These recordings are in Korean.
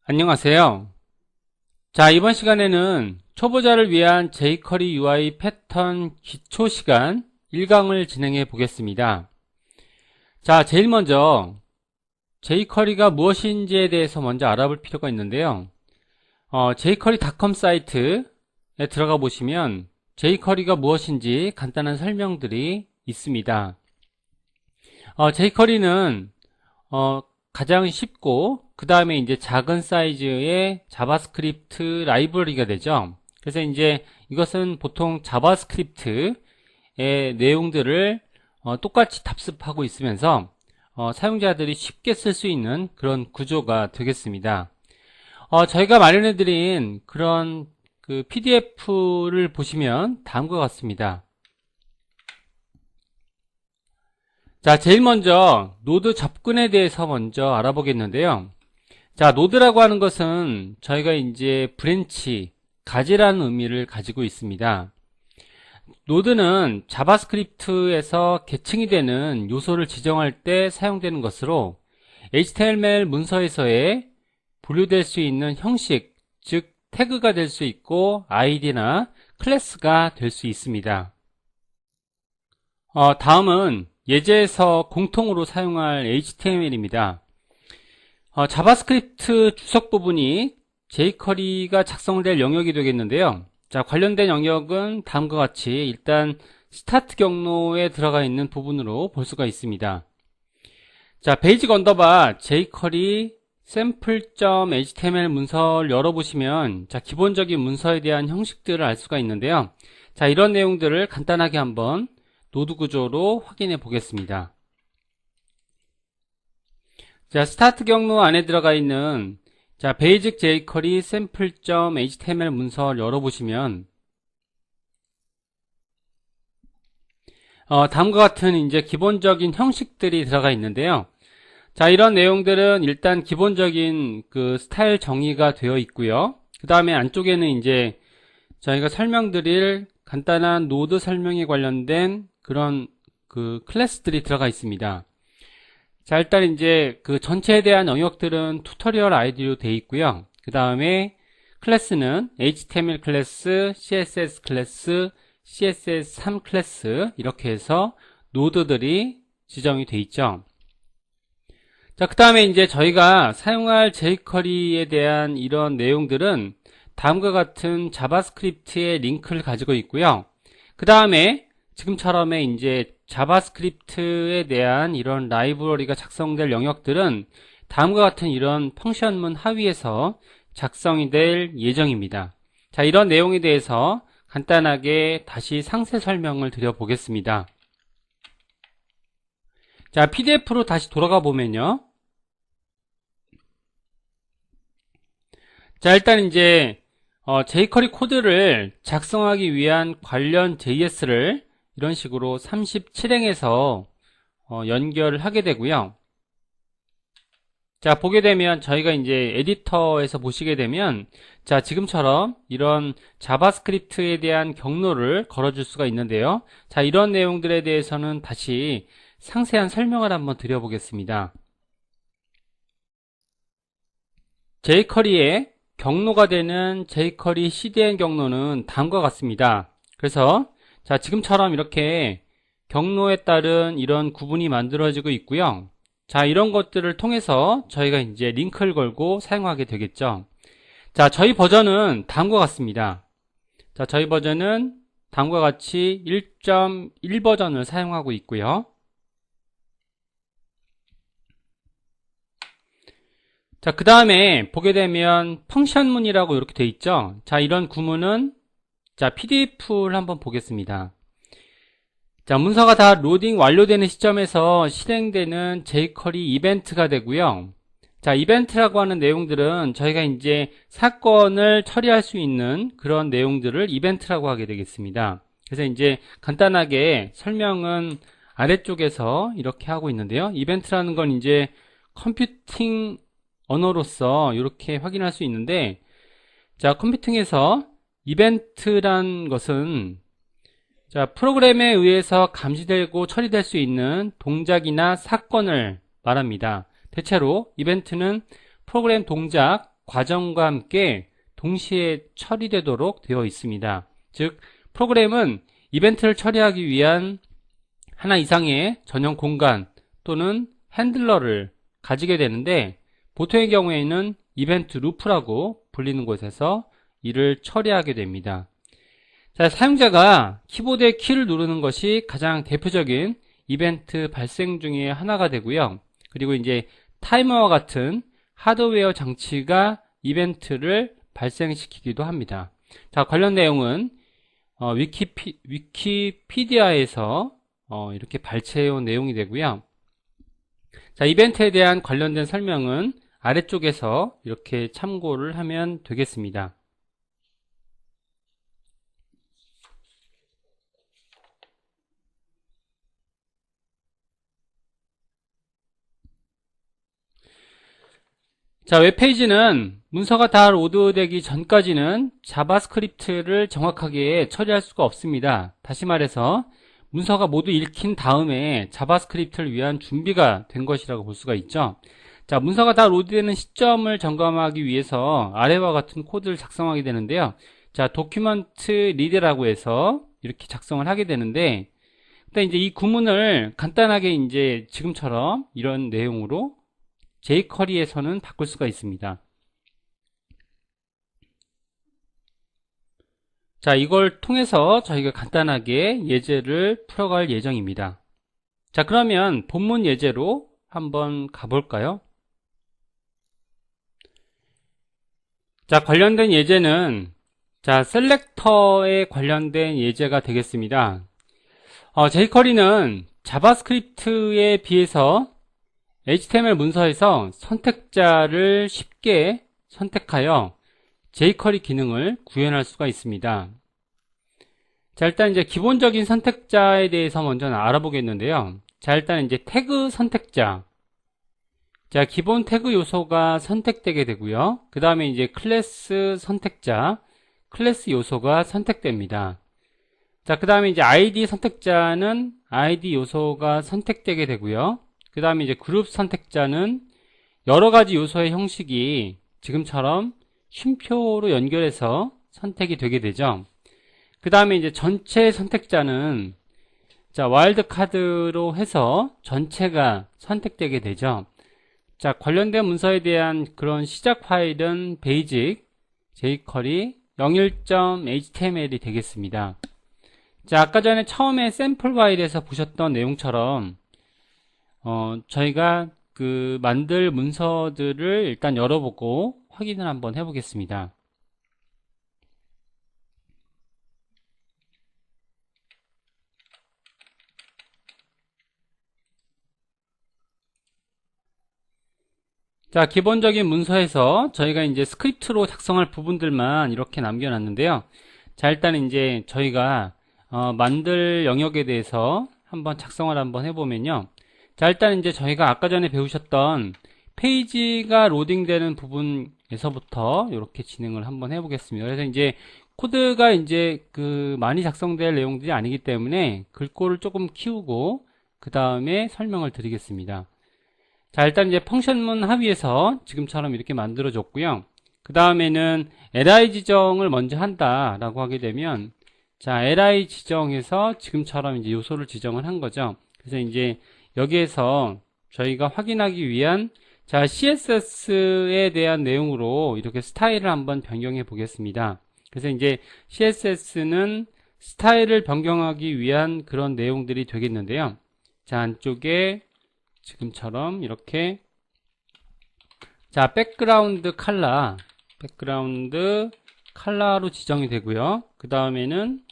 안녕하세요. 자, 이번 시간에는 초보자를 위한 jQuery UI 패턴 기초 시간 1강을 진행해 보겠습니다. 자, 제일 먼저 jQuery가 무엇인지에 대해서 먼저 알아볼 필요가 있는데요. jQuery.com 사이트에 들어가 보시면 jQuery가 무엇인지 간단한 설명들이 있습니다. jQuery는 가장 쉽고 그 다음에 이제 작은 사이즈의 자바스크립트 라이브러리가 되죠. 그래서 이제 이것은 보통 자바스크립트의 내용들을 똑같이 답습하고 있으면서 사용자들이 쉽게 쓸 수 있는 그런 구조가 되겠습니다. 저희가 마련해 드린 그런 그 PDF를 보시면 다음과 같습니다. 자, 제일 먼저 노드 접근에 대해서 먼저 알아보겠는데요. 자, 노드라고 하는 것은 저희가 이제 브랜치, 가지라는 의미를 가지고 있습니다. 노드는 자바스크립트에서 계층이 되는 요소를 지정할 때 사용되는 것으로 HTML 문서에서의 분류될 수 있는 형식, 즉 태그가 될 수 있고 아이디나 클래스가 될 수 있습니다. 다음은 예제에서 공통으로 사용할 HTML입니다. 자바스크립트 주석 부분이 jQuery가 작성될 영역이 되겠는데요. 자, 관련된 영역은 다음과 같이 일단 스타트 경로에 들어가 있는 부분으로 볼 수가 있습니다. 자, 베이직 언더바 jQuery sample.html 문서를 열어보시면 자, 기본적인 문서에 대한 형식들을 알 수가 있는데요. 자, 이런 내용들을 간단하게 한번 노드 구조로 확인해 보겠습니다. 자, 스타트 경로 안에 들어가 있는 자, 베이직 jQuery sample.html 문서를 열어보시면 다음과 같은 이제 기본적인 형식들이 들어가 있는데요. 자, 이런 내용들은 일단 기본적인 그 스타일 정의가 되어 있고요. 그 다음에 안쪽에는 이제 저희가 설명드릴 간단한 노드 설명에 관련된 그런 그 클래스들이 들어가 있습니다. 자, 일단 이제 그 전체에 대한 영역들은 튜토리얼 아이디로 되어 있고요. 그 다음에 클래스는 HTML 클래스, CSS 클래스, CSS3 클래스 이렇게 해서 노드들이 지정이 되어 있죠. 자, 그 다음에 이제 저희가 사용할 jQuery에 대한 이런 내용들은 다음과 같은 자바스크립트의 링크를 가지고 있고요. 그 다음에 지금처럼의 이제 자바스크립트에 대한 이런 라이브러리가 작성될 영역들은 다음과 같은 이런 펑션문 하위에서 작성이 될 예정입니다. 자, 이런 내용에 대해서 간단하게 다시 상세 설명을 드려보겠습니다. 자, PDF로 다시 돌아가 보면요. 자, 일단 이제 jQuery 코드를 작성하기 위한 관련 JS를 이런 식으로 37행에서 연결을 하게 되고요. 자, 보게 되면 저희가 이제 에디터에서 보시게 되면 자, 지금처럼 이런 자바스크립트에 대한 경로를 걸어줄 수가 있는데요. 자, 이런 내용들에 대해서는 다시 상세한 설명을 한번 드려보겠습니다. jQuery의 경로가 되는 jQuery CDN 경로는 다음과 같습니다. 그래서 자, 지금처럼 이렇게 경로에 따른 이런 구분이 만들어지고 있고요. 자, 이런 것들을 통해서 저희가 이제 링크를 걸고 사용하게 되겠죠. 자, 저희 버전은 다음과 같습니다. 자, 저희 버전은 다음과 같이 1.1 버전을 사용하고 있고요. 자, 그 다음에 보게 되면 펑션문이라고 이렇게 되어 있죠. 자, 이런 구문은 자, PDF를 한번 보겠습니다. 자, 문서가 다 로딩 완료되는 시점에서 실행되는 jQuery 이벤트가 되고요. 자, 이벤트라고 하는 내용들은 저희가 이제 사건을 처리할 수 있는 그런 내용들을 이벤트라고 하게 되겠습니다. 그래서 이제 간단하게 설명은 아래쪽에서 이렇게 하고 있는데요. 이벤트라는 건 이제 컴퓨팅 언어로서 이렇게 확인할 수 있는데, 자, 컴퓨팅에서 이벤트란 것은 자, 프로그램에 의해서 감지되고 처리될 수 있는 동작이나 사건을 말합니다. 대체로 이벤트는 프로그램 동작 과정과 함께 동시에 처리되도록 되어 있습니다. 즉 프로그램은 이벤트를 처리하기 위한 하나 이상의 전용 공간 또는 핸들러를 가지게 되는데, 보통의 경우에는 이벤트 루프라고 불리는 곳에서 이를 처리하게 됩니다. 자, 사용자가 키보드의 키를 누르는 것이 가장 대표적인 이벤트 발생 중에 하나가 되고요. 그리고 이제 타이머와 같은 하드웨어 장치가 이벤트를 발생시키기도 합니다. 자, 관련 내용은 위키피디아에서 이렇게 발췌해온 내용이 되고요. 자, 이벤트에 대한 관련된 설명은 아래쪽에서 이렇게 참고를 하면 되겠습니다. 자, 웹페이지는 문서가 다 로드되기 전까지는 자바스크립트를 정확하게 처리할 수가 없습니다. 다시 말해서 문서가 모두 읽힌 다음에 자바스크립트를 위한 준비가 된 것이라고 볼 수가 있죠. 자, 문서가 다 로드되는 시점을 점검하기 위해서 아래와 같은 코드를 작성하게 되는데요. 자, 도큐먼트 리드라고 해서 이렇게 작성을 하게 되는데, 일단 이제 이 구문을 간단하게 이제 지금처럼 이런 내용으로 jQuery에서는 바꿀 수가 있습니다. 자, 이걸 통해서 저희가 간단하게 예제를 풀어갈 예정입니다. 자, 그러면 본문 예제로 한번 가볼까요? 자, 관련된 예제는 자, 셀렉터에 관련된 예제가 되겠습니다. jQuery는 자바스크립트에 비해서 HTML 문서에서 선택자를 쉽게 선택하여 jQuery 기능을 구현할 수가 있습니다. 자, 일단 이제 기본적인 선택자에 대해서 먼저 알아보겠는데요. 자, 일단 이제 태그 선택자. 자, 기본 태그 요소가 선택되게 되고요. 그 다음에 이제 클래스 선택자, 클래스 요소가 선택됩니다. 자, 그 다음에 이제 ID 선택자는 ID 요소가 선택되게 되고요. 그 다음에 이제 그룹 선택자는 여러 가지 요소의 형식이 지금처럼 쉼표로 연결해서 선택이 되게 되죠. 그 다음에 이제 전체 선택자는 자, 와일드 카드로 해서 전체가 선택되게 되죠. 자, 관련된 문서에 대한 그런 시작 파일은 basic jQuery 01.html이 되겠습니다. 자, 아까 전에 처음에 샘플 파일에서 보셨던 내용처럼 저희가 그 만들 문서들을 일단 열어보고 확인을 한번 해보겠습니다. 자, 기본적인 문서에서 저희가 이제 스크립트로 작성할 부분들만 이렇게 남겨놨는데요. 자, 일단 이제 저희가 만들 영역에 대해서 한번 작성을 한번 해보면요. 자, 일단 이제 저희가 아까 전에 배우셨던 페이지가 로딩되는 부분에서부터 이렇게 진행을 한번 해보겠습니다. 그래서 이제 코드가 이제 많이 작성될 내용들이 아니기 때문에 글꼴을 조금 키우고 그 다음에 설명을 드리겠습니다. 자, 일단 이제 펑션문 하위에서 지금처럼 이렇게 만들어 줬고요. 그 다음에는 li 지정을 먼저 한다라고 하게 되면 자, li 지정해서 지금처럼 이제 요소를 지정을 한 거죠. 그래서 이제 여기에서 저희가 확인하기 위한 자, CSS에 대한 내용으로 이렇게 스타일을 한번 변경해 보겠습니다. 그래서 이제 CSS는 스타일을 변경하기 위한 그런 내용들이 되겠는데요. 자, 안쪽에 지금처럼 이렇게 자, 백그라운드 컬러로 지정이 되고요. 그 다음에는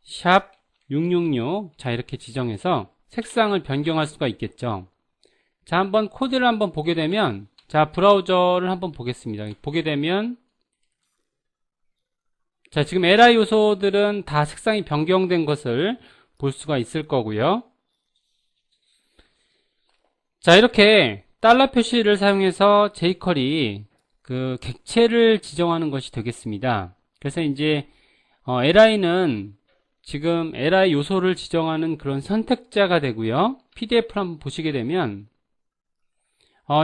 샵 666 자, 이렇게 지정해서 색상을 변경할 수가 있겠죠. 자, 한번 코드를 한번 보게 되면 자, 브라우저를 한번 보겠습니다. 보게 되면 자, 지금 li 요소들은 다 색상이 변경된 것을 볼 수가 있을 거고요. 자, 이렇게 달러 표시를 사용해서 jQuery 객체를 지정하는 것이 되겠습니다. 그래서 이제 li는 지금 li 요소를 지정하는 그런 선택자가 되고요. PDF를 한번 보시게 되면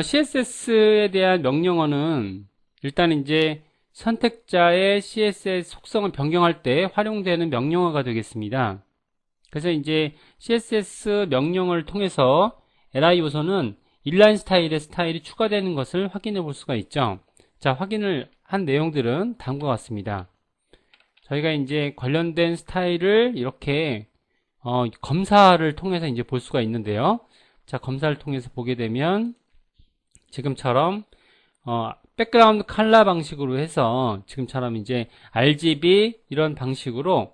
CSS에 대한 명령어는 일단 이제 선택자의 CSS 속성을 변경할 때 활용되는 명령어가 되겠습니다. 그래서 이제 CSS 명령을 통해서 li 요소는 인라인 스타일의 스타일이 추가되는 것을 확인해 볼 수가 있죠. 자, 확인을 한 내용들은 다음과 같습니다. 저희가 이제 관련된 스타일을 이렇게 검사를 통해서 이제 볼 수가 있는데요. 자, 검사를 통해서 보게 되면 지금처럼 백그라운드 컬러 방식으로 해서 지금처럼 이제 RGB 이런 방식으로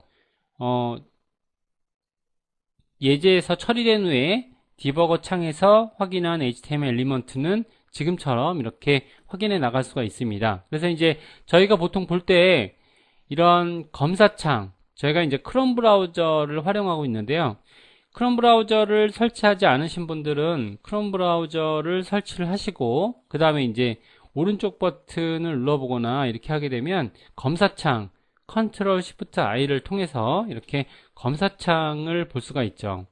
예제에서 처리된 후에 디버거 창에서 확인한 HTML 엘리먼트는 지금처럼 이렇게 확인해 나갈 수가 있습니다. 그래서 이제 저희가 보통 볼 때 이런 검사창, 저희가 이제 크롬 브라우저를 활용하고 있는데요. 크롬 브라우저를 설치하지 않으신 분들은 크롬 브라우저를 설치를 하시고 그 다음에 이제 오른쪽 버튼을 눌러보거나 이렇게 하게 되면 검사창 컨트롤 시프트 I를 통해서 이렇게 검사창을 볼 수가 있죠.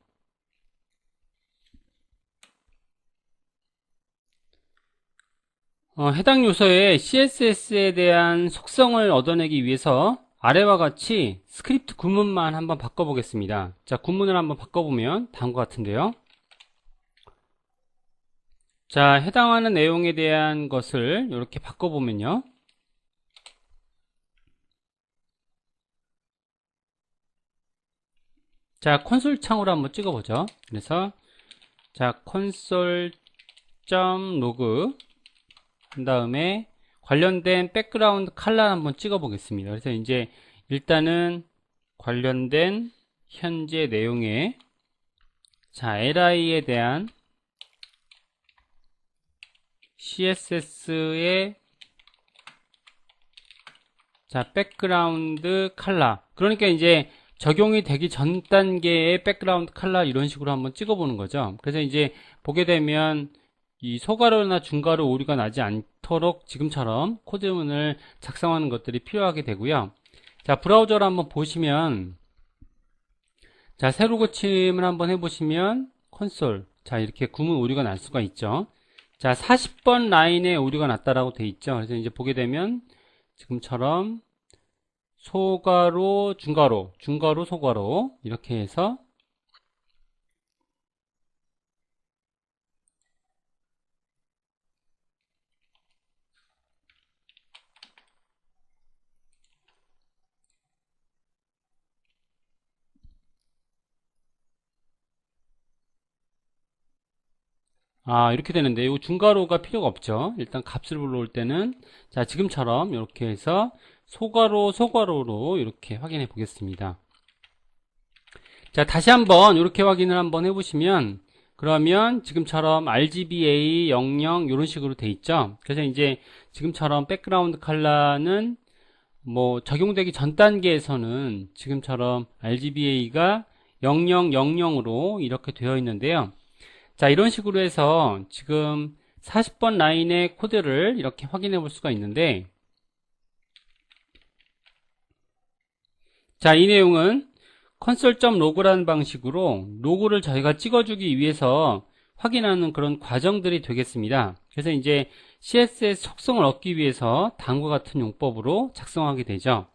해당 요소의 CSS에 대한 속성을 얻어내기 위해서 아래와 같이 스크립트 구문만 한번 바꿔보겠습니다. 자, 구문을 한번 바꿔보면 다음과 같은데요. 자, 해당하는 내용에 대한 것을 이렇게 바꿔보면요. 자, 콘솔 창으로 한번 찍어보죠. 그래서 자, 콘솔.로그 한 다음에 관련된 백그라운드 컬러 한번 찍어 보겠습니다. 그래서 이제 일단은 관련된 현재 내용에 자, li에 대한 CSS의 자, 백그라운드 컬러, 그러니까 이제 적용이 되기 전 단계의 백그라운드 컬러 이런 식으로 한번 찍어 보는 거죠. 그래서 이제 보게 되면 이 소가로나 중가로 오류가 나지 않도록 지금처럼 코드문을 작성하는 것들이 필요하게 되고요. 자, 브라우저를 한번 보시면 자, 새로 고침을 한번 해보시면 콘솔, 자, 이렇게 구문 오류가 날 수가 있죠. 자, 40번 라인에 오류가 났다라고 돼 있죠. 그래서 이제 보게 되면 지금처럼 소가로, 중가로, 중가로, 소가로 이렇게 해서 이렇게 되는데 이 중가로가 필요가 없죠. 일단 값을 불러올 때는 자, 지금처럼 이렇게 해서 소가로, 소가로로 이렇게 확인해 보겠습니다. 자, 다시 한번 이렇게 확인을 한번 해보시면 그러면 지금처럼 RGBA 00 이런 식으로 돼 있죠. 그래서 이제 지금처럼 백그라운드 컬러는 뭐 적용되기 전 단계에서는 지금처럼 RGBA가 0000으로 이렇게 되어 있는데요. 자, 이런 식으로 해서 지금 40번 라인의 코드를 이렇게 확인해 볼 수가 있는데 자, 이 내용은 console.log라는 방식으로 로그를 저희가 찍어주기 위해서 확인하는 그런 과정들이 되겠습니다. 그래서 이제 CSS 속성을 얻기 위해서 다음과 같은 용법으로 작성하게 되죠.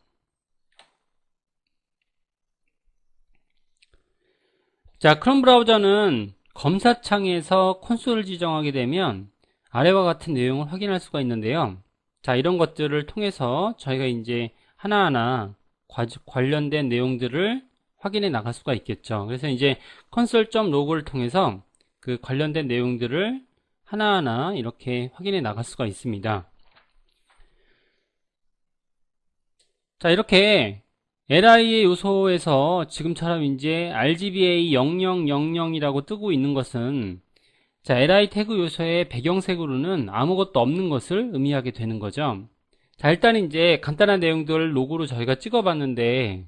자, 크롬 브라우저는 검사창에서 콘솔을 지정하게 되면 아래와 같은 내용을 확인할 수가 있는데요. 자, 이런 것들을 통해서 저희가 이제 하나하나 관련된 내용들을 확인해 나갈 수가 있겠죠. 그래서 이제 console.log를 통해서 그 관련된 내용들을 하나하나 이렇게 확인해 나갈 수가 있습니다. 자, 이렇게 li의 요소에서 지금처럼 이제 RGBA 0000이라고 뜨고 있는 것은 자, li 태그 요소의 배경색으로는 아무것도 없는 것을 의미하게 되는 거죠. 자, 일단 이제 간단한 내용들을 로그로 저희가 찍어 봤는데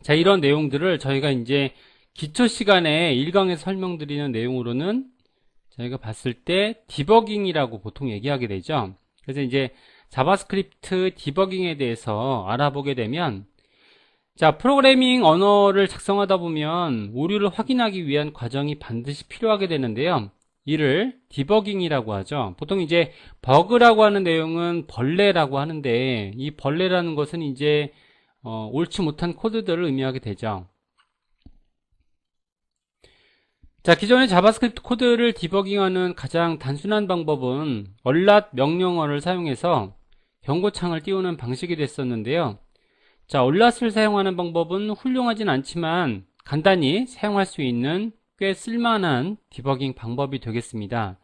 자, 이런 내용들을 저희가 이제 기초 시간에 1강에서 설명드리는 내용으로는 저희가 봤을 때 디버깅이라고 보통 얘기하게 되죠. 그래서 이제 자바스크립트 디버깅에 대해서 알아보게 되면 자, 프로그래밍 언어를 작성하다 보면 오류를 확인하기 위한 과정이 반드시 필요하게 되는데요. 이를 디버깅이라고 하죠. 보통 이제 버그라고 하는 내용은 벌레라고 하는데, 이 벌레라는 것은 이제 옳지 못한 코드들을 의미하게 되죠. 자, 기존의 자바스크립트 코드를 디버깅하는 가장 단순한 방법은 얼랏 명령어를 사용해서 경고창을 띄우는 방식이 됐었는데요. 자, 얼랏을 사용하는 방법은 훌륭하진 않지만 간단히 사용할 수 있는 꽤 쓸만한 디버깅 방법이 되겠습니다.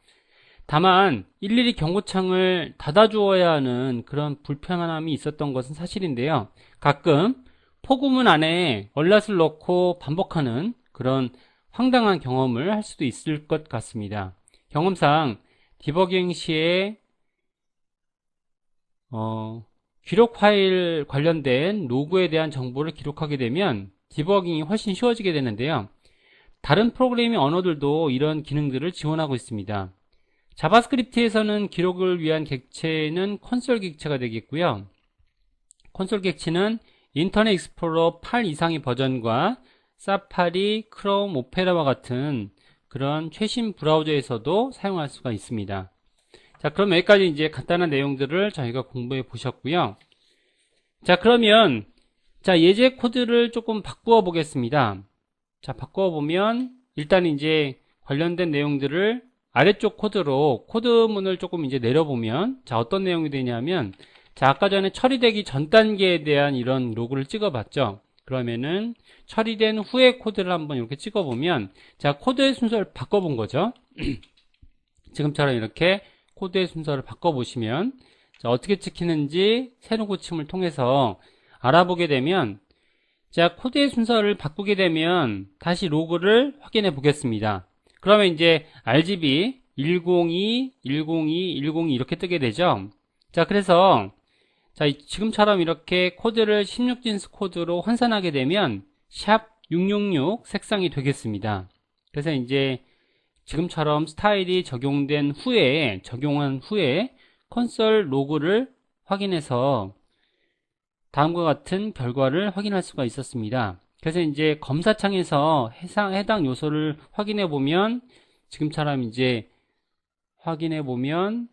다만 일일이 경고창을 닫아주어야 하는 그런 불편함이 있었던 것은 사실인데요. 가끔 포구문 안에 얼랏을 넣고 반복하는 그런 황당한 경험을 할 수도 있을 것 같습니다. 경험상 디버깅 시에 기록 파일 관련된 로그에 대한 정보를 기록하게 되면 디버깅이 훨씬 쉬워지게 되는데요. 다른 프로그래밍 언어들도 이런 기능들을 지원하고 있습니다. 자바스크립트에서는 기록을 위한 객체는 콘솔 객체가 되겠고요. 콘솔 객체는 인터넷 익스플로러 8 이상의 버전과 사파리, 크롬, 오페라와 같은 그런 최신 브라우저에서도 사용할 수가 있습니다. 자, 그럼 여기까지 이제 간단한 내용들을 저희가 공부해 보셨고요. 자, 그러면 예제 코드를 조금 바꾸어 보겠습니다. 자, 바꾸어 보면 일단 이제 관련된 내용들을 아래쪽 코드로 코드문을 조금 이제 내려보면 어떤 내용이 되냐면 아까 전에 처리되기 전 단계에 대한 이런 로그를 찍어 봤죠. 그러면은 처리된 후에 코드를 한번 이렇게 찍어 보면 코드의 순서를 바꿔 본 거죠. 지금처럼 이렇게 코드의 순서를 바꿔 보시면 어떻게 찍히는지 새로 고침을 통해서 알아보게 되면 코드의 순서를 바꾸게 되면 다시 로그를 확인해 보겠습니다. 그러면 이제 RGB 102, 102, 102 이렇게 뜨게 되죠. 그래서 지금처럼 이렇게 코드를 16진수 코드로 환산하게 되면 샵 666 색상이 되겠습니다. 그래서 이제 지금처럼 스타일이 적용한 후에 콘솔 로그를 확인해서 다음과 같은 결과를 확인할 수가 있었습니다. 그래서 이제 검사창에서 해당 요소를 확인해 보면 지금처럼 이제 확인해 보면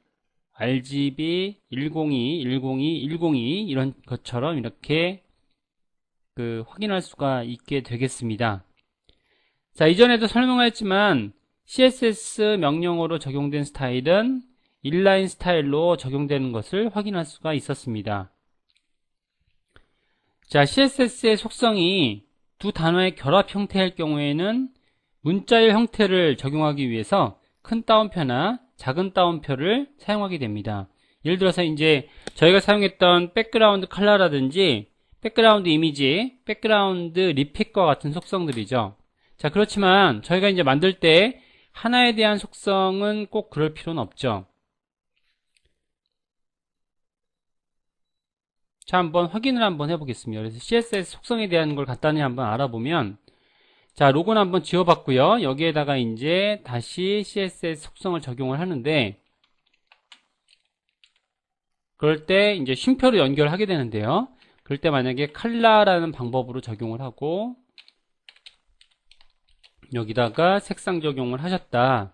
RGB 102, 102, 102 이런 것처럼 이렇게 확인할 수가 있게 되겠습니다. 이전에도 설명했지만 CSS 명령어로 적용된 스타일은 인라인 스타일로 적용되는 것을 확인할 수가 있었습니다. CSS의 속성이 두 단어의 결합 형태일 경우에는 문자열 형태를 적용하기 위해서 큰 따옴표나 작은 따옴표를 사용하게 됩니다. 예를 들어서 이제 저희가 사용했던 백그라운드 컬러라든지 백그라운드 이미지, 백그라운드 리핏과 같은 속성들이죠. 그렇지만 저희가 이제 만들 때 하나에 대한 속성은 꼭 그럴 필요는 없죠. 한번 확인을 한번 해보겠습니다. 그래서 CSS 속성에 대한 걸 간단히 한번 알아보면 로고는 한번 지워봤고요. 여기에다가 이제 다시 CSS 속성을 적용을 하는데 그럴 때 이제 쉼표로 연결하게 되는데요. 그럴 때 만약에 컬러라는 방법으로 적용을 하고 여기다가 색상 적용을 하셨다.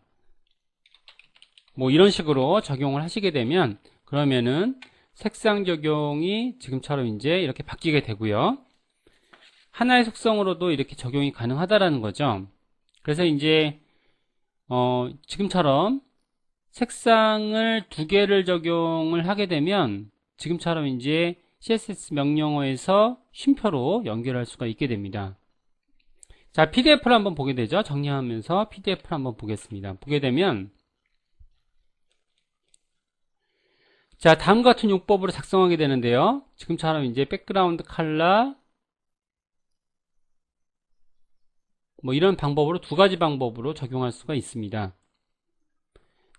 뭐 이런 식으로 적용을 하시게 되면 그러면은 색상 적용이 지금처럼 이제 이렇게 바뀌게 되고요. 하나의 속성으로도 이렇게 적용이 가능하다라는 거죠. 그래서 이제 지금처럼 색상을 두 개를 적용을 하게 되면 지금처럼 이제 CSS 명령어에서 쉼표로 연결할 수가 있게 됩니다. PDF를 한번 보게 되죠. 정리하면서 PDF를 한번 보겠습니다. 보게 되면 다음과 같은 용법으로 작성하게 되는데요. 지금처럼 이제 백그라운드 컬러 뭐 이런 방법으로 두 가지 방법으로 적용할 수가 있습니다.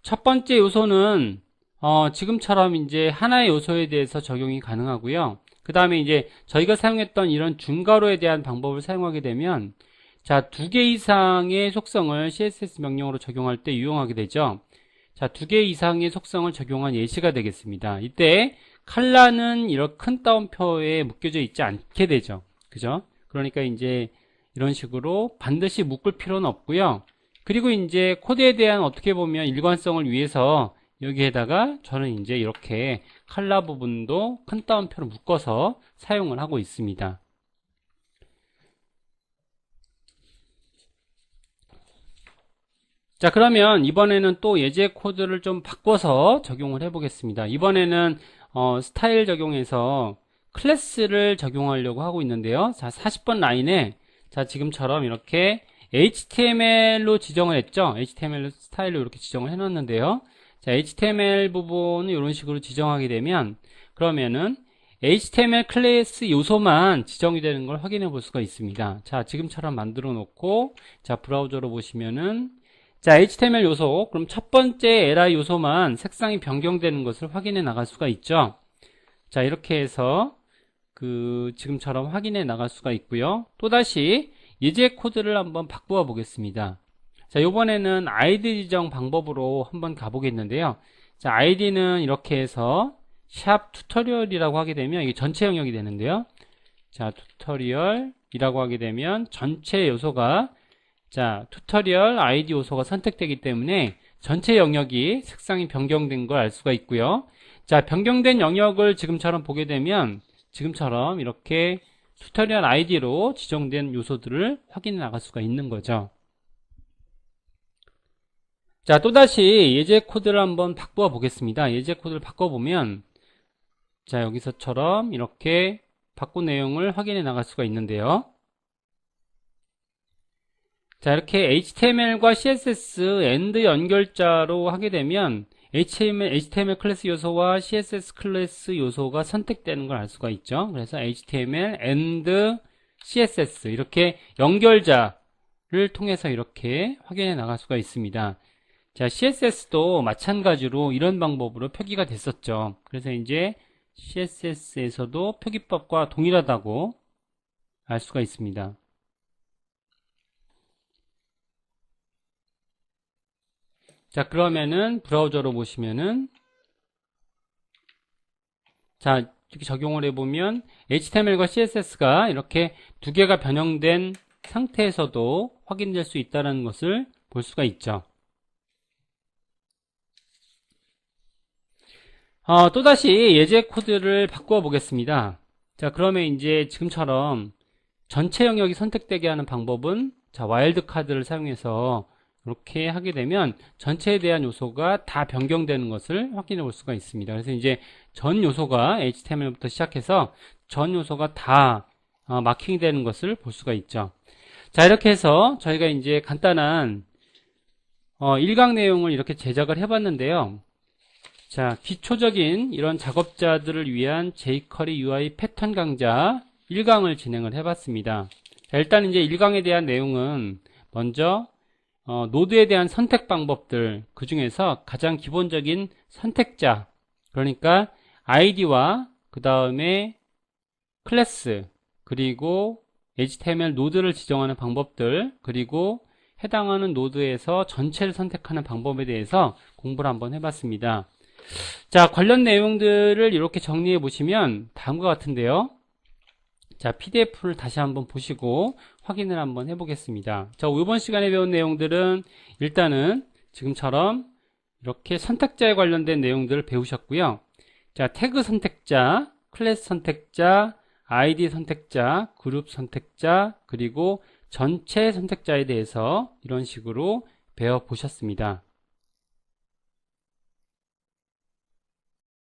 첫 번째 요소는 지금처럼 이제 하나의 요소에 대해서 적용이 가능하고요. 그 다음에 이제 저희가 사용했던 이런 중괄호에 대한 방법을 사용하게 되면 두 개 이상의 속성을 CSS 명령어로 적용할 때 유용하게 되죠. 두 개 이상의 속성을 적용한 예시가 되겠습니다. 이때 컬러는 이런 큰 따옴표에 묶여져 있지 않게 되죠. 그죠? 그러니까 이제 이런 식으로 반드시 묶을 필요는 없고요. 그리고 이제 코드에 대한 어떻게 보면 일관성을 위해서 여기에다가 저는 이제 이렇게 컬러 부분도 큰 따옴표로 묶어서 사용을 하고 있습니다. 자, 그러면 이번에는 또 예제 코드를 좀 바꿔서 적용을 해 보겠습니다. 이번에는 스타일 적용해서 클래스를 적용하려고 하고 있는데요. 자, 40번 라인에 자, 지금처럼 이렇게 HTML로 지정을 했죠. HTML 스타일로 이렇게 지정을 해 놨는데요. 자, HTML 부분은 이런 식으로 지정하게 되면 그러면은 HTML 클래스 요소만 지정이 되는 걸 확인해 볼 수가 있습니다. 자, 지금처럼 만들어 놓고 자, 브라우저로 보시면은 자, HTML 요소, 그럼 첫 번째 li 요소만 색상이 변경되는 것을 확인해 나갈 수가 있죠. 자, 이렇게 해서 지금처럼 확인해 나갈 수가 있고요. 또다시 예제 코드를 한번 바꾸어 보겠습니다. 자, 요번에는 아이디 지정 방법으로 한번 가보겠는데요. 자, 아이디는 이렇게 해서 샵 튜토리얼이라고 하게 되면 이게 전체 영역이 되는데요. 자, 튜토리얼이라고 하게 되면 전체 요소가 자, 튜토리얼 아이디 요소가 선택되기 때문에 전체 영역이 색상이 변경된 걸 알 수가 있고요. 자, 변경된 영역을 지금처럼 보게 되면 지금처럼 이렇게 튜토리얼 아이디로 지정된 요소들을 확인해 나갈 수가 있는 거죠. 자, 또다시 예제 코드를 한번 바꾸어 보겠습니다. 예제 코드를 바꿔보면 자, 여기서처럼 이렇게 바꾼 내용을 확인해 나갈 수가 있는데요. 자, 이렇게 HTML과 CSS AND 연결자로 하게 되면 HTML 클래스 요소와 CSS 클래스 요소가 선택되는 걸 알 수가 있죠. 그래서 HTML AND CSS 이렇게 연결자를 통해서 이렇게 확인해 나갈 수가 있습니다. 자, CSS도 마찬가지로 이런 방법으로 표기가 됐었죠. 그래서 이제 CSS에서도 표기법과 동일하다고 알 수가 있습니다. 자, 그러면은 브라우저로 보시면은 자, 이렇게 적용을 해보면 HTML과 CSS가 이렇게 두 개가 변형된 상태에서도 확인될 수 있다는 것을 볼 수가 있죠. 또다시 예제 코드를 바꾸어 보겠습니다. 자, 그러면 이제 지금처럼 전체 영역이 선택되게 하는 방법은 자, 와일드 카드를 사용해서 이렇게 하게 되면 전체에 대한 요소가 다 변경되는 것을 확인해 볼 수가 있습니다. 그래서 이제 전 요소가 HTML부터 시작해서 전 요소가 다 마킹이 되는 것을 볼 수가 있죠. 자, 이렇게 해서 저희가 이제 간단한 일강 내용을 이렇게 제작을 해 봤는데요. 자, 기초적인 이런 작업자들을 위한 jQuery UI 패턴 강좌 1강을 진행을 해 봤습니다. 자, 일단 이제 1강에 대한 내용은 먼저 노드에 대한 선택 방법들, 그 중에서 가장 기본적인 선택자, 그러니까 아이디와 그 다음에 클래스, 그리고 HTML 노드를 지정하는 방법들, 그리고 해당하는 노드에서 전체를 선택하는 방법에 대해서 공부를 한번 해봤습니다. 자, 관련 내용들을 이렇게 정리해 보시면 다음과 같은데요. 자, PDF를 다시 한번 보시고 확인을 한번 해보겠습니다. 자, 이번 시간에 배운 내용들은 일단은 지금처럼 이렇게 선택자에 관련된 내용들을 배우셨고요. 자, 태그 선택자, 클래스 선택자, 아이디 선택자, 그룹 선택자, 그리고 전체 선택자에 대해서 이런 식으로 배워보셨습니다.